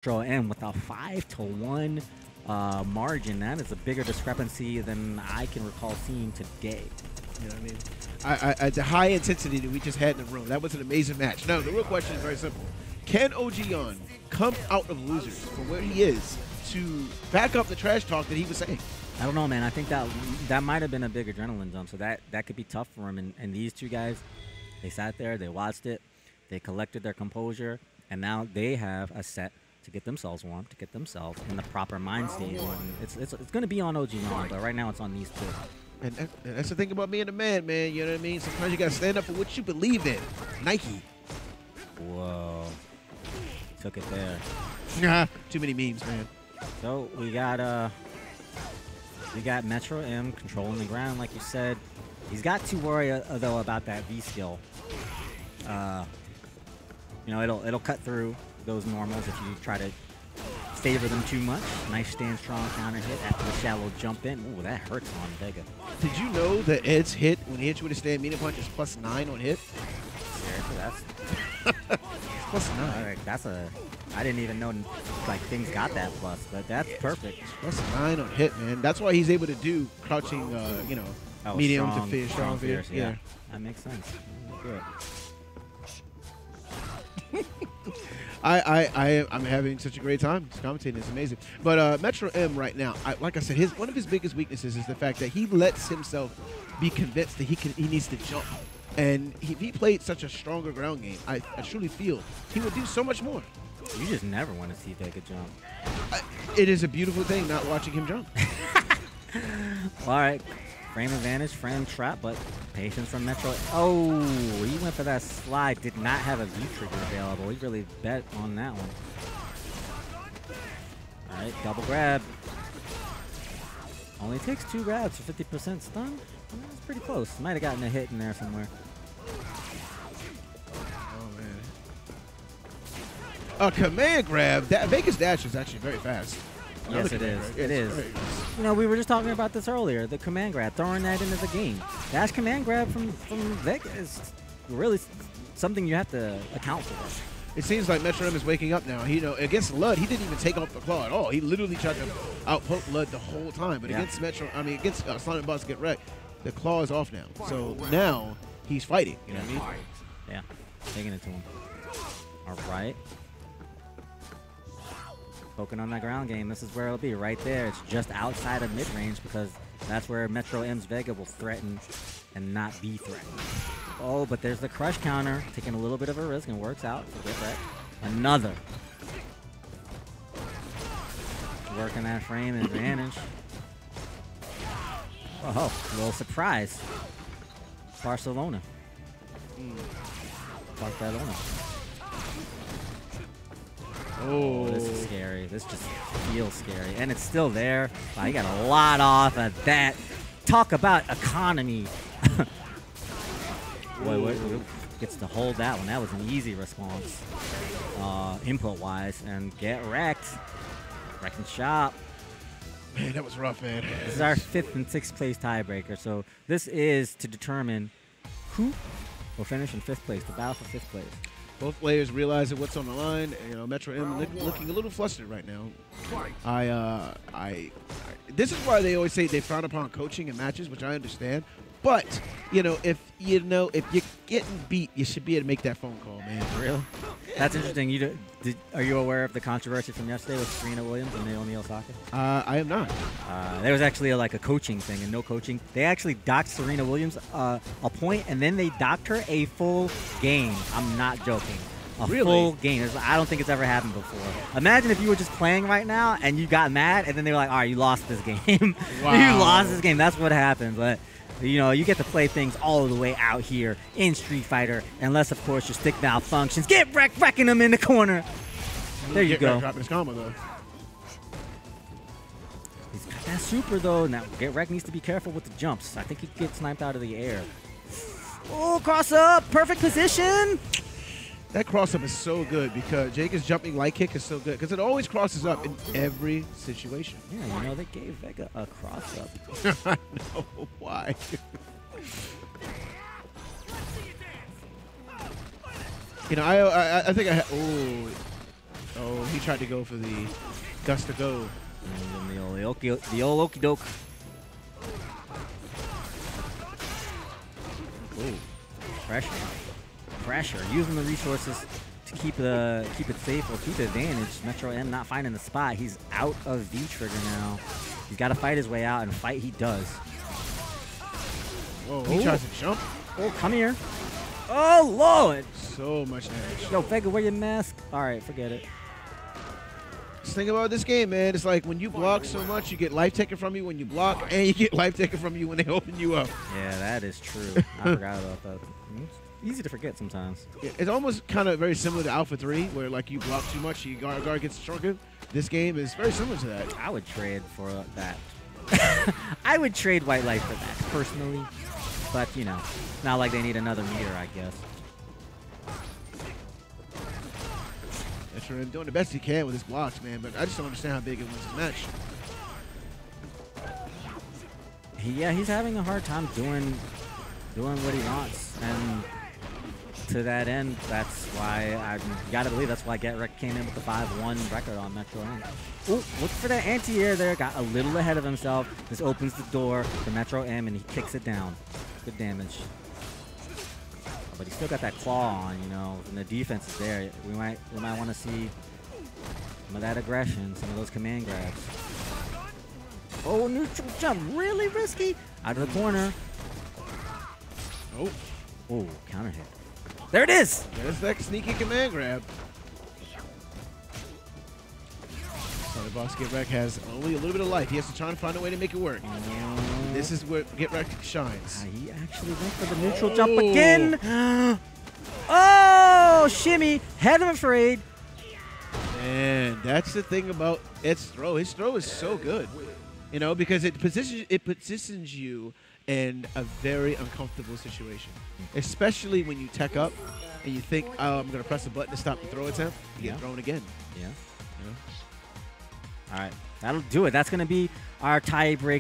MetroM with a 5-1 margin. That is a bigger discrepancy than I can recall seeing today. You know what I mean? The high intensity that we just had in the room, that was an amazing match. Now, the real question is very simple. Can OG come out of losers from where he is to back up the trash talk that he was saying? I don't know, man. I think that might have been a big adrenaline jump, so that could be tough for him. And these two guys, they sat there, they watched it, they collected their composure, and now they have a set to get themselves warm, to get themselves in the proper mind state. And it's going to be on OG, but right now it's on these two. And that's the thing about being a man, you know what I mean? Sometimes you got to stand up for what you believe in. Nike. Whoa. Took it there. Nah, too many memes, man. So we got MetroM controlling the ground, like you said. He's got to worry though about that V skill. You know, it'll cut through those normals if you try to favor them too much. Nice stand strong counter hit after the shallow jump in. Ooh, that hurts on Vega. Did you know that Ed's hit when he hits you with a stand medium punch is +9 on hit? Seriously, that's +9. all right, that's a. I didn't even know like things got that plus, but that's perfect. +9 on hit, man. That's why he's able to do crouching, you know, medium to fierce, strong fierce. Yeah, that makes sense. Good. I'm having such a great time. This commentating is amazing. But MetroM right now, like I said, one of his biggest weaknesses is the fact that he lets himself be convinced that he needs to jump. And if he played such a stronger ground game, I truly feel he would do so much more. You just never want to see Vega jump. It is a beautiful thing not watching him jump. All right. Frame advantage, frame trap, but patience from Metro. Oh, he went for that slide. Did not have a V trigger available. He really bet on that one. All right, double grab. Only takes 2 grabs for 50% stun. That's pretty close. Might have gotten a hit in there somewhere. Oh, man. A command grab. Vega's dash is actually very fast. Yes, it is. It is. You know, we were just talking about this earlier, the command grab, throwing that into the game. Dash command grab from Vega is really something you have to account for. It seems like MetroM is waking up now. You know, against Lud, he didn't even take off the claw at all. He literally tried to outpoke Lud the whole time. But against against Sonic Boss GeTwreCked, the claw is off now. So now he's fighting. You know what I mean? Yeah, taking it to him. All right. Poking on that ground game, this is where it'll be, right there. It's just outside of mid-range because that's where MetroM's Vega will threaten and not be threatened. Oh, but there's the crush counter, taking a little bit of a risk and works out. Forget that. Another. Working that frame advantage. Oh, a little surprise. Barcelona. Barcelona. Oh, this is scary. This just feels scary. And it's still there. Wow, he got a lot off of that. Talk about economy. Boy, gets to hold that one. That was an easy response, input-wise. And get wrecked. Wrecking shop. Man, that was rough, man. This is our 5th and 6th place tiebreaker. So this is to determine who will finish in 5th place. The battle for 5th place. Both players realizing what's on the line. You know, MetroM looking a little flustered right now. This is why they always say they frown upon coaching in matches, which I understand. But you know, if you're getting beat, you should be able to make that phone call, man. Really? That's interesting. Are you aware of the controversy from yesterday with Serena Williams and Naomi Osaka? I am not. There was actually like a coaching thing and no coaching. They actually docked Serena Williams a point, and then they docked her a full game. I'm not joking. A full game. I don't think it's ever happened before. Imagine if you were just playing right now and you got mad, and then they were like, all right, you lost this game. Wow. You lost this game. That's what happened. But you know, you get to play things all the way out here in Street Fighter, unless, of course, your stick malfunctions. Get wrecking them in the corner. There you go. Dropping his combo, though. He's got that super, though. Now, GeTwreCked needs to be careful with the jumps. I think he gets sniped out of the air. Oh, cross up. Perfect position. That cross-up is so good because Jacob's jumping light kick is so good because it always crosses up in every situation. Yeah, you know, they gave Vega a cross-up. I know. Why? You know, I think I had... Oh. Oh, he tried to go for the gust to go. And the old okey doke. Ooh, pressure. Using the resources to keep it safe or keep the advantage. MetroM not finding the spot. He's out of V trigger now. He's got to fight his way out, and fight he does. Whoa, he tries to jump. Oh, come here. Oh, Lord. So much damage. Yo, Vega, wear your mask. All right, forget it. Just think about this game, man. It's like when you block so much, you get life taken from you when you block, and you get life taken from you when they open you up. Yeah, that is true. I forgot about that. It's easy to forget sometimes. Yeah, it's almost kind of very similar to Alpha 3, where like you block too much, your guard gets stronger. This game is very similar to that. I would trade for that. I would trade White Light for that, personally. But, you know, not like they need another meter, I guess. MetroM doing the best he can with his blocks, man, but I just don't understand how big it wins his match. Yeah, he's having a hard time doing what he wants, and to that end, that's why you gotta believe that's why geTwreCked came in with the 5-1 record on MetroM. Ooh, look for that anti-air there, got a little ahead of himself. This opens the door for MetroM, and he kicks it down. Good damage. But he's still got that claw on, you know, and the defense is there. We might want to see some of that aggression, some of those command grabs. Oh, neutral jump, really risky. Out of the corner. Oh. Oh, counter hit. There it is. There's that sneaky command grab. So the boss geTwreCked has only a little bit of life. He has to try and find a way to make it work. This is where geTwreCked shines. He actually went for the neutral jump again. Oh, shimmy. Head of afraid. And that's the thing about its throw. His throw is so good, you know, because it positions you in a very uncomfortable situation, especially when you tech up and you think, oh, I'm going to press a button to stop the throw attempt. You get thrown again. Yeah. All right. That'll do it. That's going to be our tiebreaker.